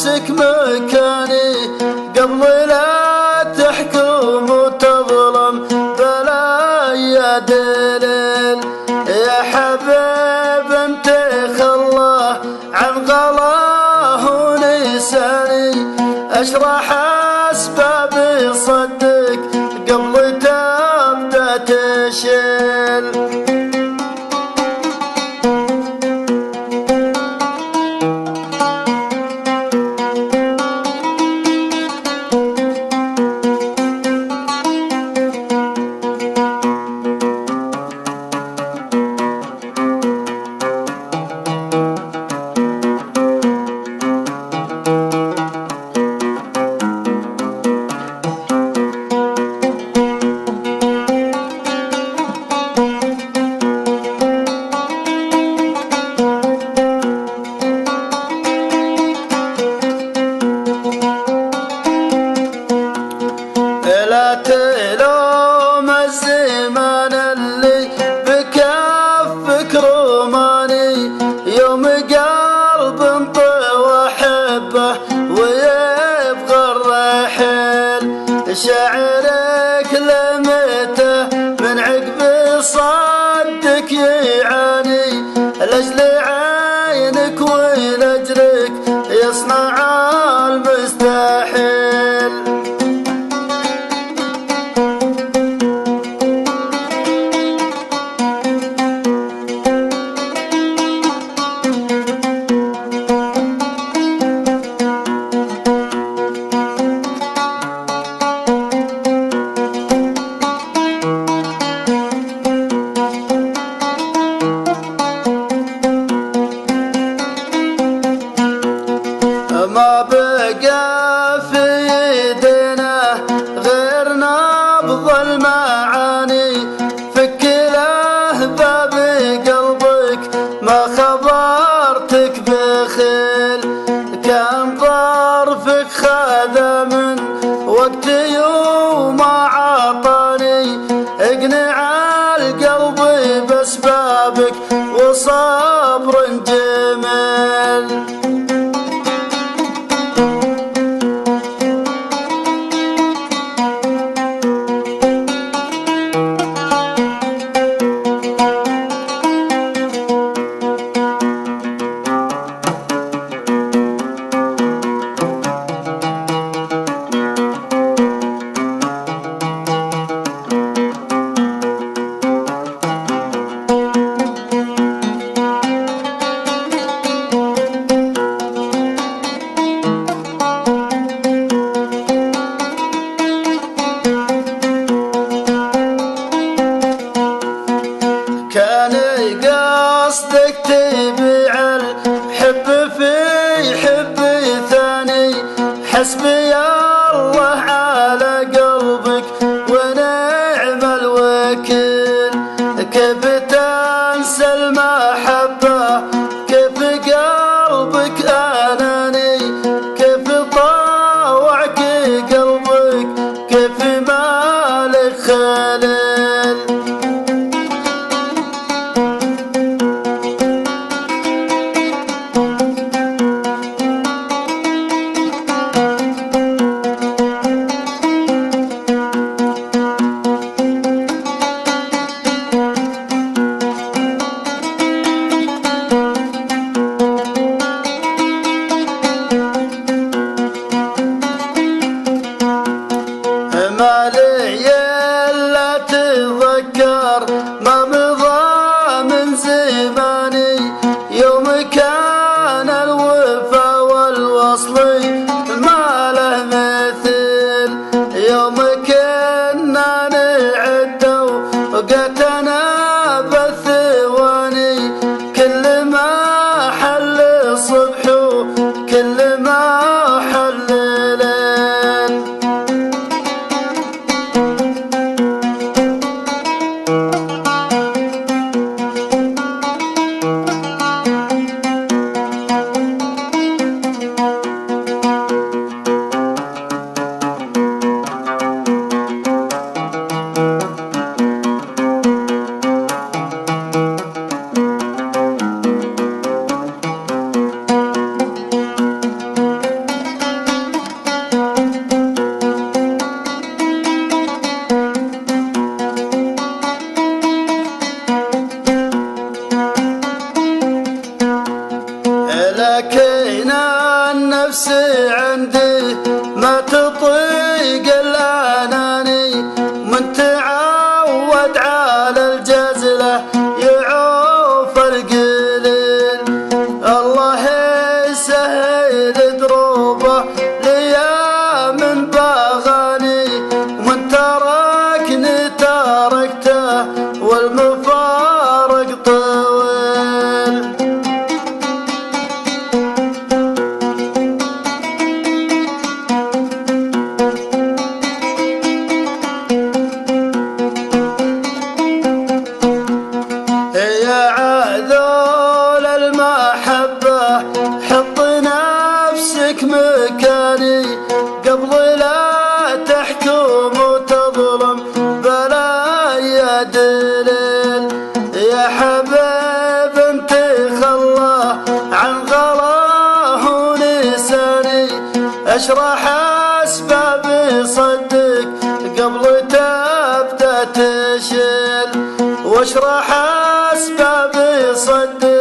امسك مكاني قبل لا تحكم وتظلم بلا يا دليل. يا حبيب انت خلاه عن غلاه ونساني، اشرح اسبابي صدق قبل تبدا تشيل. لا تلوم الزمان اللي بكفك رماني، يوم قلب انطوى حبه ويبغى الرحيل. شاعرك لمته من عقب صدك يعاني، لاجل عينك ولاجلك يصنع المستحيل. ما بقى في يدنا غير نبض المعاني، فك له باب قلبك ما خبرتك بخيل. كان ظرفك خذ من وقت يوم عطاني، اقنع القلب باسبابك وصبر جميل. كان قصدك تبيع الحب في حب ثاني، حسبي الله على قلبك ونعم الوكيل. كيف تنسى المحبة كيف قلبك أناني، كيف طاوعك قلبك كيف مالك خليل. ما لي الا تذكر ما مضى من زماني، يوم كان الوفا والوصل ما له مثيل. يوم كنا نعد وقتنا بالثواني، كل ما حل الصبح وكل ما حل الليل. نفسي عندي ما تطيق الأناني، من تعود على الجزلة يعوف القليل. الله يسهل دروبه ليا من باغاني، ومن تركني تركته والمفارق طويل. يا عذول المحبة حط نفسك مكاني، قبل لا تحكم وتظلم بلا يا دليل. يا حبيب انت خلاه عن غلاه ونساني، اشرح اسبابي صدق قبل تبدا تشيل، واشرح اسبابي صدق